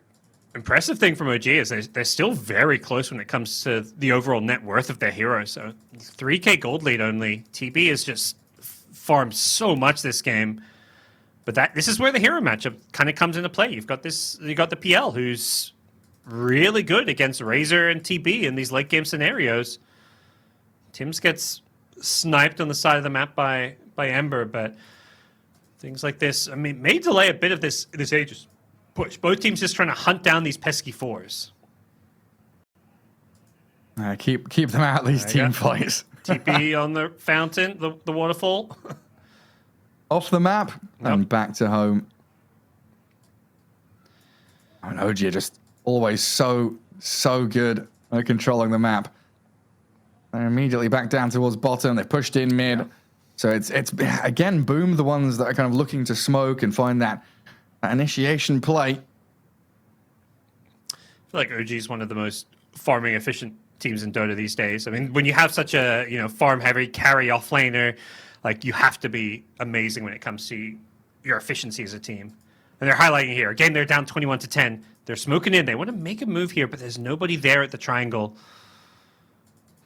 impressive thing from OG is they're still very close when it comes to the overall net worth of their heroes. So 3k gold lead only. TB has just farmed so much this game. But this is where the hero matchup kind of comes into play. You got the PL who's really good against Razor and TB in these late game scenarios. Tims gets sniped on the side of the map by Ember, but things like this, may delay a bit of this Aegis push. Both teams just trying to hunt down these pesky fours. Keep them out of these team fights. TP on the fountain, the waterfall. Off the map and back to home. And OG are just always so good at controlling the map. They're immediately back down towards bottom. They pushed in mid. Yep. So it's again, Boom, the ones that are kind of looking to smoke and find that initiation play. I feel like OG is one of the most farming efficient teams in Dota these days. I mean, when you have such a farm heavy carry off laner, like you have to be amazing when it comes to your efficiency as a team. And they're highlighting here. Again, they're down 21-10. They're smoking in. They want to make a move here, but there's nobody there at the triangle.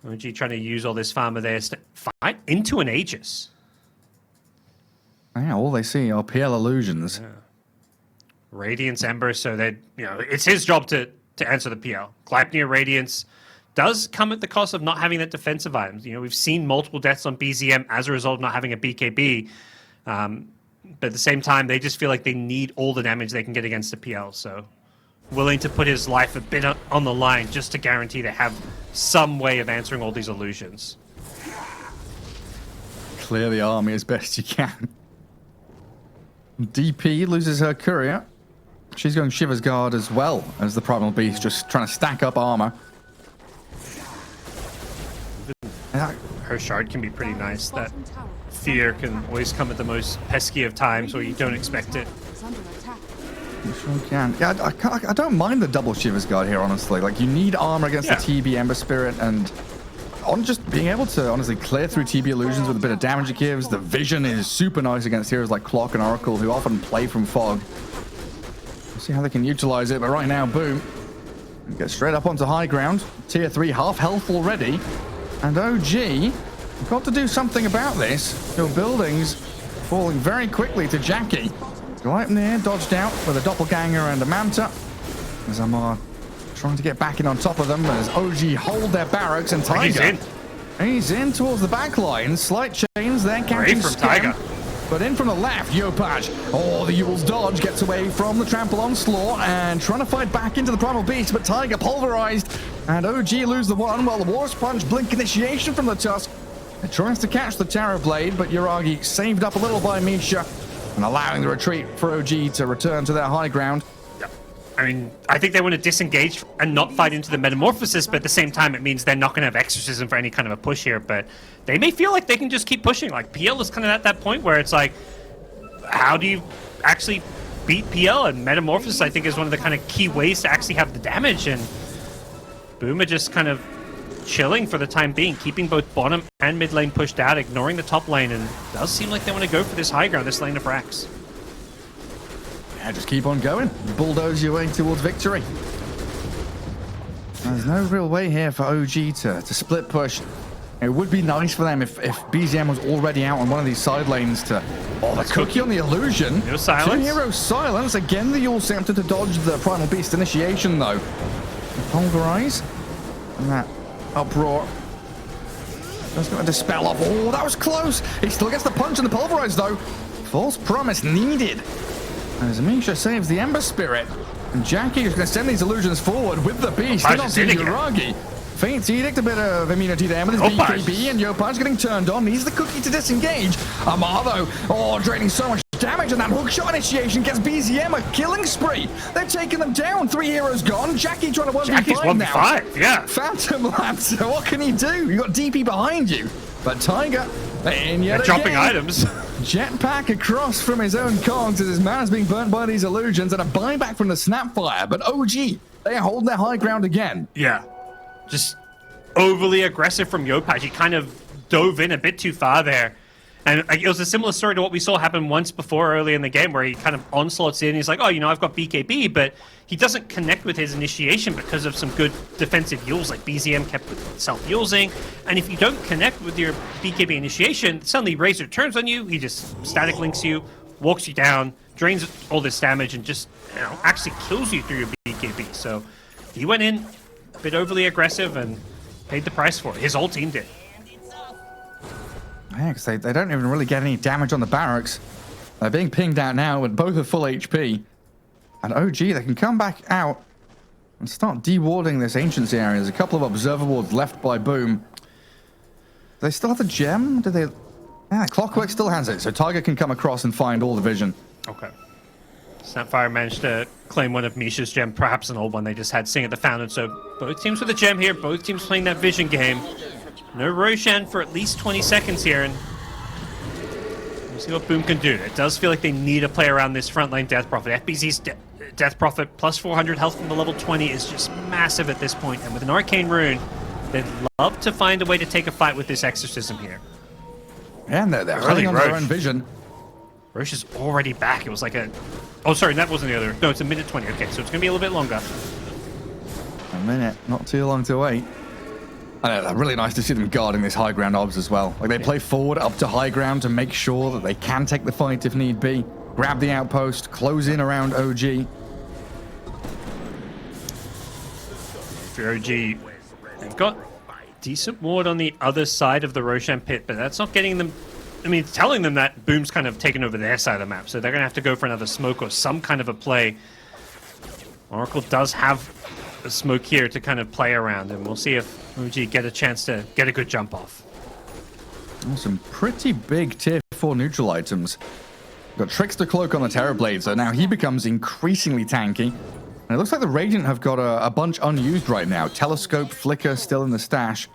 OG trying to use all this farmer there. Fight into an Aegis. Yeah, all they see are PL illusions. Yeah. Radiance Ember, so that it's his job to answer the PL. Gleipnir Radiance does come at the cost of not having that defensive items. We've seen multiple deaths on BZM as a result of not having a BKB. But at the same time, they just feel like they need all the damage they can get against the PL. So willing to put his life a bit on the line just to guarantee they have some way of answering all these illusions. Clear the army as best you can. DP loses her courier. She's going Shiva's Guard as well as the Primal Beast, just trying to stack up armor. Her shard can be pretty nice. That fear can always come at the most pesky of times where you don't expect it. You sure can. Yeah, I don't mind the double Shiva's Guard here, honestly. Like, you need armor against the TB Ember Spirit, and on just being able to honestly clear through TB illusions with a bit of damage it gives. The vision is super nice against heroes like Clock and Oracle, who often play from fog. We'll see how they can utilize it, but right now, Boom gets straight up onto high ground. Tier 3, half health already. And OG got to do something about this. Your buildings falling very quickly to Jackie. Gleipnir dodged out with a doppelganger and a Manta. Zamar trying to get back in on top of them as OG hold their barracks, and Tiger. He's in towards the back line. Slight chains there, catching from Tiger. But in from the left, Yopaj. Oh, the Yule's dodge gets away from the trample onslaught and trying to fight back into the Primal Beast, but Tiger pulverized. And OG lose the one while the War's Punch blink initiation from the Tusk. It tries to catch the Terror Blade, but Yuragi saved up a little by Misha and allowing the retreat for OG to return to their high ground. I mean, I think they want to disengage and not fight into the Metamorphosis, but at the same time, it means they're not going to have Exorcism for any kind of a push here, but they may feel like they can just keep pushing. Like, PL is kind of at that point where it's like, how do you actually beat PL? And Metamorphosis, I think, is one of the kind of key ways to actually have the damage, and Boom are just kind of chilling for the time being, keeping both bottom and mid lane pushed out, ignoring the top lane, and it does seem like they want to go for this high ground, this lane of Rax. Yeah, just keep on going. Bulldoze your way towards victory. There's no real way here for OG to split push. It would be nice for them if BZM was already out on one of these side lanes to... Oh, the cookie on the illusion. No silence. 2-hero silence. Again, the Yule Scepter to dodge the Primal Beast initiation, though. Pulverize. And that uproar. That's going to dispel off. Oh, that was close. He still gets the punch and the Pulverize, though. False promise needed. As Misha saves the Ember Spirit. And Jackie is going to send these illusions forward with the Beast. Oh, Hit onto Yuragi. Faint's Edict, a bit of immunity there with his BKB, and Yopaj getting turned on. Needs the cookie to disengage. Amar, though, draining so much damage, and that hookshot initiation gets BZM a killing spree. They're taking them down. 3 heroes gone. Jackie trying to 1v5 Jackie's 1v5, yeah. Phantom Lance, what can he do? You got DP behind you. But Tiger, in yet dropping again. items. Jetpack across from his own cogs as his man is being burnt by these illusions, and a buyback from the Snapfire. But OG, they are holding their high ground again. Yeah. Just overly aggressive from Yopaj. He kind of dove in a bit too far there. And it was a similar story to what we saw happen once before early in the game, where he kind of onslaughts in. He's like, oh, you know, I've got BKB, but he doesn't connect with his initiation because of some good defensive yules, like BZM kept self-yulesing. And if you don't connect with your BKB initiation, suddenly Razor turns on you, he just static links you, walks you down, drains all this damage, and just, you know, actually kills you through your BKB. So he went in a bit overly aggressive and paid the price for it. His whole team did. Yeah, because they don't even really get any damage on the barracks. They're being pinged out now with both are full HP. And OG, they can come back out and start dewarding this Ancients area. There's a couple of observer wards left by Boom. Do they still have the gem? Do they... Yeah, Clockwork still has it, so Tiger can come across and find all the vision. Okay. Snapfire managed to claim one of Misha's gem, perhaps an old one they just had sitting at the fountain. So both teams with a gem here, both teams playing that vision game. No Roshan for at least 20 seconds here, and we'll see what Boom can do. It does feel like they need to play around this front lane Death Prophet. FBZ's Death Prophet plus 400 health from the level 20 is just massive at this point, and with an Arcane Rune, they'd love to find a way to take a fight with this Exorcism here. And they're running on their own vision. Roche is already back. It was like a... Oh, sorry, that wasn't the other... No, it's a minute 20. Okay, so it's going to be a little bit longer. A minute, not too long to wait. I know, really nice to see them guarding this high ground obs as well. Like, they play forward up to high ground to make sure that they can take the fight if need be. Grab the outpost, close in around OG. For OG, they've got decent ward on the other side of the Roshan pit, but that's not getting them... I mean, it's telling them that Boom's kind of taken over their side of the map, so they're going to have to go for another smoke or some kind of a play. Oracle does have a smoke here to kind of play around, and we'll see if OG get a chance to get a good jump off. Some pretty big tier 4 neutral items. Got Trickster Cloak on the Terrorblade, so now he becomes increasingly tanky. And it looks like the Radiant have got a bunch unused right now. Telescope, Flicker still in the stash.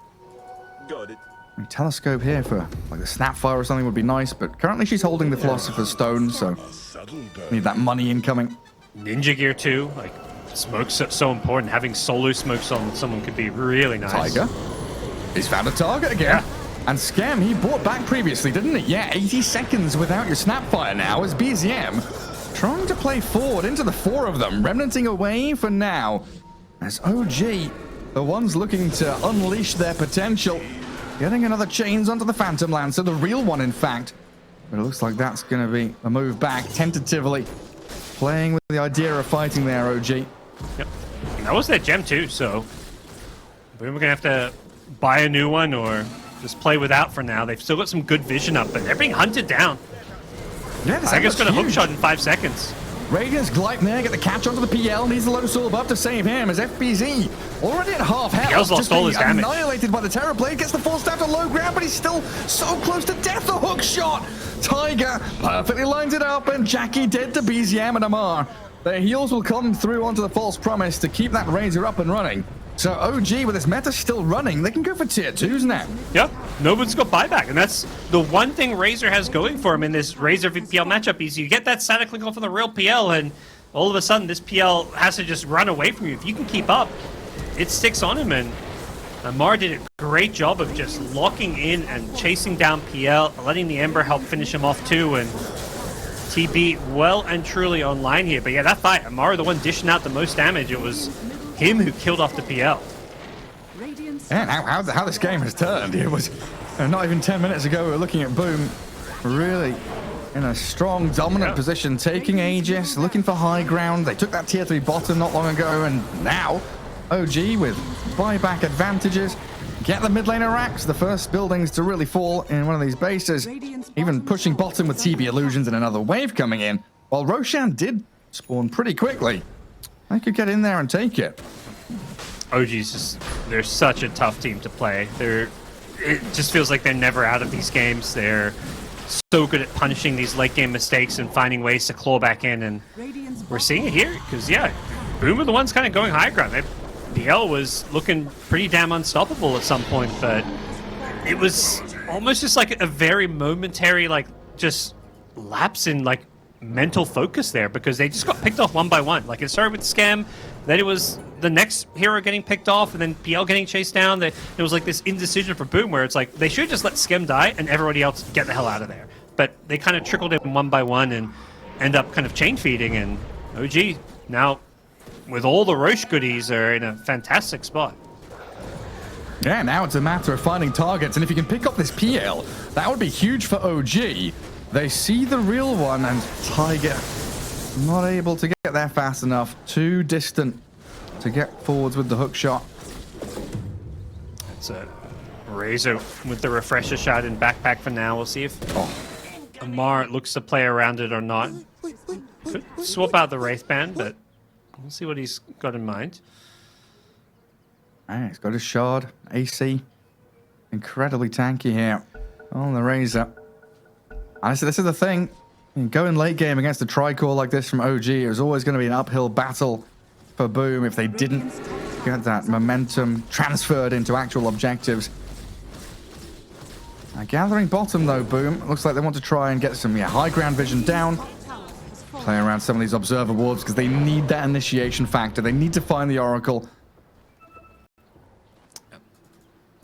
Got it. And Telescope here for like the Snapfire or something would be nice, but currently she's holding the Philosopher's Stone, so need that money incoming. Ninja gear too, like smoke's so important. Having solo smokes on someone could be really nice. Tiger, he's found a target again. Yeah. And Scam, he bought back previously, didn't he? Yeah, 80 seconds without your Snapfire now as BZM trying to play forward into the 4 of them, remnanting away for now. As OG, the ones looking to unleash their potential, getting another chains onto the Phantom Lancer, the real one in fact. But it looks like that's going to be a move back, tentatively playing with the idea of fighting there, OG. Yep. And that was their gem too, so we're going to have to buy a new one or just play without for now. They've still got some good vision up, but they're being hunted down. Yeah, this Aegis got a huge. hookshot in 5 seconds. Radiant's Gleipnir get the catch onto the PL, needs the low soul buff to save him as FBZ already at half health. PL's lost all his damage. Annihilated by the Terror Blade, gets the full staff to low ground, but he's still so close to death. The hook shot. Tiger perfectly lines it up, and Jackie dead to BZM and Amar. Their heals will come through onto the false promise to keep that Razor up and running. So OG, with this meta still running, they can go for tier 2s now. Yep, nobody's got buyback, and that's the one thing Razor has going for him in this Razor PL matchup is you get that static link off of the real PL, and all of a sudden this PL has to just run away from you. If you can keep up, it sticks on him, and Amar did a great job of just locking in and chasing down PL, letting the Ember help finish him off too, and TB well and truly online here. But yeah, that fight, Amar the one dishing out the most damage. It was him who killed off the PL. And how this game has turned. It was not even 10 minutes ago we were looking at Boom really in a strong, dominant position, taking Aegis, looking for high ground. They took that tier 3 bottom not long ago, and now OG with buyback advantages get the mid laner racks, the first buildings to really fall in one of these bases, even pushing bottom with TB illusions and another wave coming in, while Roshan did spawn pretty quickly. They could get in there and take it. OG's just, they're such a tough team to play. It just feels like they're never out of these games. They're so good at punishing these late game mistakes and finding ways to claw back in, and we're seeing it here because yeah, Boom are the ones kind of going high ground. PL was looking pretty damn unstoppable at some point, but it was almost just like a very momentary like just lapse in like mental focus there, because they just got picked off one by one. Like it started with Scam, then it was the next hero getting picked off, and then PL getting chased down. It was like this indecision for Boom where it's like they should just let Scam die and everybody else get the hell out of there. But they kind of trickled in one by one and end up kind of chain feeding, and OG now with all the Roche goodies are in a fantastic spot. Yeah, now it's a matter of finding targets, and if you can pick up this PL, that would be huge for OG. They see the real one, and Tiger not able to get there fast enough. Too distant to get forwards with the hook shot. It's a Razor with the refresher shot in backpack for now. We'll see if Amar looks to play around it or not. Could swap out the Wraith Band, but we'll see what he's got in mind. He's got his shard, AC. Incredibly tanky here on the Razor. Honestly, this is the thing. Going late game against a Tricore like this from OG, it was always going to be an uphill battle for Boom if they didn't get that momentum transferred into actual objectives. Gathering bottom though, Boom. Looks like they want to try and get some high ground vision down. Play around some of these observer wards because they need that initiation factor. They need to find the Oracle.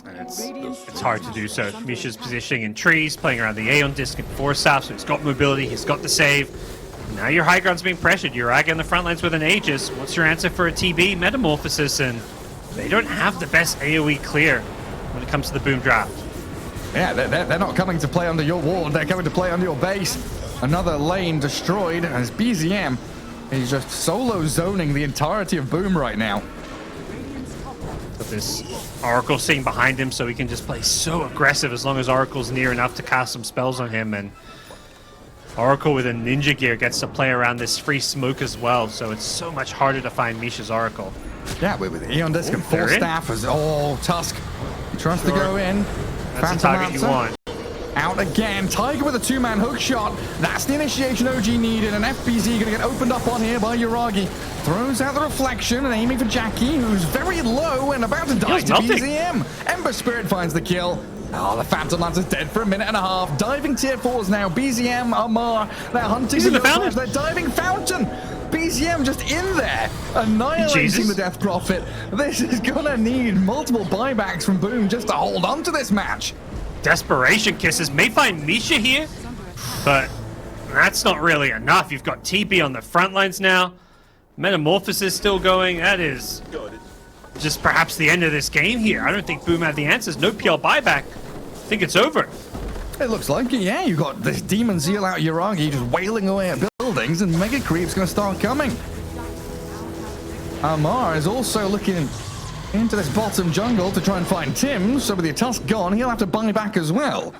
And it's hard to do so. Misha's positioning in trees, playing around the Aeon disc and Force Staff, so he's got mobility, he's got the save. Now your high ground's being pressured. You're on the front lines with an Aegis. What's your answer for a TB? Metamorphosis, and they don't have the best AoE clear when it comes to the Boom draft. Yeah, they're not coming to play under your ward, they're coming to play under your base. Another lane destroyed as BZM is just solo zoning the entirety of Boom right now. But this Oracle sitting behind him, so he can just play so aggressive as long as Oracle's near enough to cast some spells on him, and Oracle with a ninja gear gets to play around this free smoke as well, so it's so much harder to find Misha's Oracle. Yeah, with Aeon Disc and Force Staff as Tusk. He tries to go in. That's the target you want. Out again. Tiger with a two-man hook shot. That's the initiation OG needed, and FBZ going to get opened up on here by Yuragi. Throws out the reflection and aiming for Jackie, who's very low and about to die to BZM. Ember Spirit finds the kill. Oh, the Phantom Lance is dead for a minute and a half. Diving tier 4s now. BZM, Amar, they're hunting the fountain. They're diving fountain. BZM just in there, annihilating the Death Prophet. This is gonna need multiple buybacks from Boom just to hold on to this match. Desperation Kisses may find Misha here, but that's not really enough. You've got TB on the front lines now. Metamorphosis still going. That is just perhaps the end of this game here. I don't think Boom had the answers. No PL buyback. I think it's over. It looks like it, yeah. You've got this Demon Zeal out Yuragi just wailing away at buildings, and Mega Creep's going to start coming. Amar is also looking into this bottom jungle to try and find Tim, so with the Tusk gone, he'll have to buy back as well.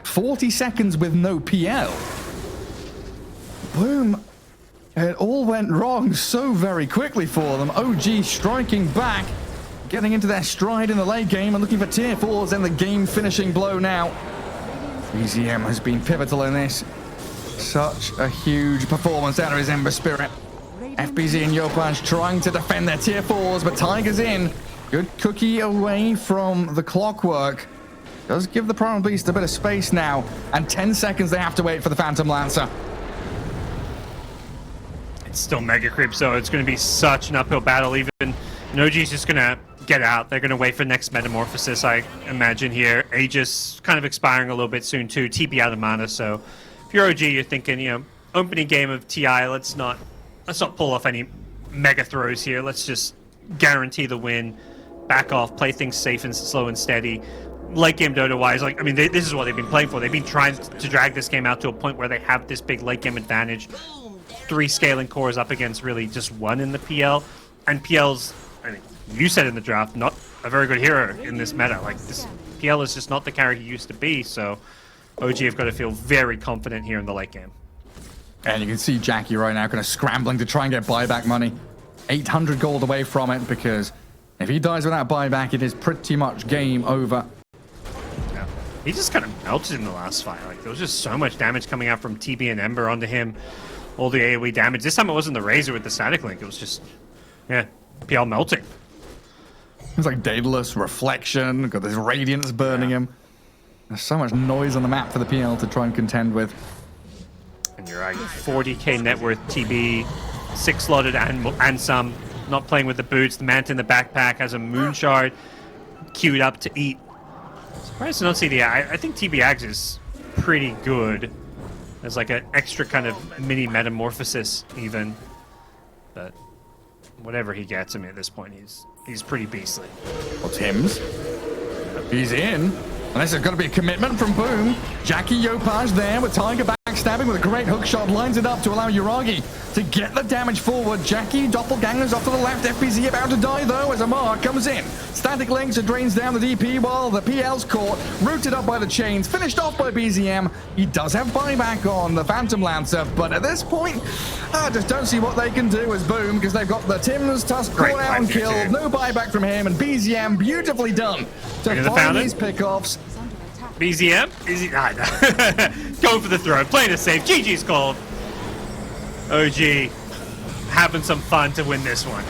40 seconds with no PL. Boom. It all went wrong so very quickly for them. OG striking back, getting into their stride in the late game and looking for tier 4s and the game finishing blow now. BZM has been pivotal in this. Such a huge performance out of his Ember Spirit. FBZ and Yopaj trying to defend their tier 4s, but Tiger's in. Good cookie away from the clockwork. Does give the Primal Beast a bit of space now, and 10 seconds they have to wait for the Phantom Lancer. It's still Mega Creep, so it's going to be such an uphill battle. Even OG's just going to get out. They're going to wait for next Metamorphosis, I imagine here. Aegis kind of expiring a little bit soon too. TP out of mana, so if you're OG, you're thinking, you know, opening game of TI, let's not pull off any mega throws here. Let's just guarantee the win. Back off, play things safe and slow and steady. Late game Dota wise, like, I mean, this is what they've been playing for. They've been trying to drag this game out to a point where they have this big late game advantage. 3 scaling cores up against really just 1 in the PL. And PL's, I mean, you said in the draft, not a very good hero in this meta. Like, this PL is just not the carry he used to be, so OG have got to feel very confident here in the late game. And you can see Jackie right now kind of scrambling to try and get buyback money. 800 gold away from it, because if he dies without buyback, it is pretty much game over. Yeah. He just kind of melted in the last fight. Like, there was just so much damage coming out from TB and Ember onto him. All the AoE damage. This time it wasn't the Razor with the static link. It was just, yeah, PL melting. It's like Daedalus, Reflection, got this Radiance burning him. There's so much noise on the map for the PL to try and contend with. And you're right, 40k net worth TB, 6 slotted and some. Not playing with the boots. The Manta in the backpack has a Moon Shard queued up to eat. Surprised to not see the... I think TB Ags is pretty good. There's like an extra kind of mini Metamorphosis even. But whatever he gets, I mean, at this point, he's pretty beastly. Well, Tim's. He's in. And this is going to be a commitment from Boom. Jackie Yopaj there with Tiger backstabbing with a great hook shot. Lines it up to allow Yuragi to get the damage forward. Jackie, doppelgangers off to the left. FBZ about to die though as Amar comes in. Static links and drains down the DP while the PL's caught. Rooted up by the chains. Finished off by BZM. He does have buyback on the Phantom Lancer, but at this point, I just don't see what they can do as Boom, because they've got the Tim's Tusk caught out and killed. No buyback from him, and BZM beautifully done to find these pickoffs. BZM? Is he? Ah, no. Going for the throw, playing it safe. GG's called. OG having some fun to win this one.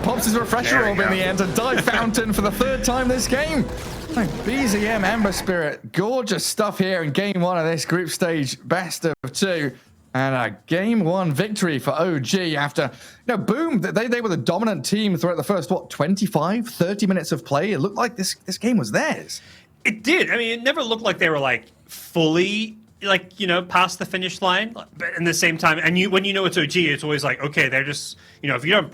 Pops his refresher orb in the end to dive fountain for the 3rd time this game. BZM Ember Spirit, gorgeous stuff here in game 1 of this group stage best of 2. And a game 1 victory for OG after, Boom, they were the dominant team throughout the first, 25, 30 minutes of play. It looked like this game was theirs. It did. I mean, it never looked like they were like fully past the finish line. But in the same time, and when you know it's OG, it's always like, okay, they're just, if you don't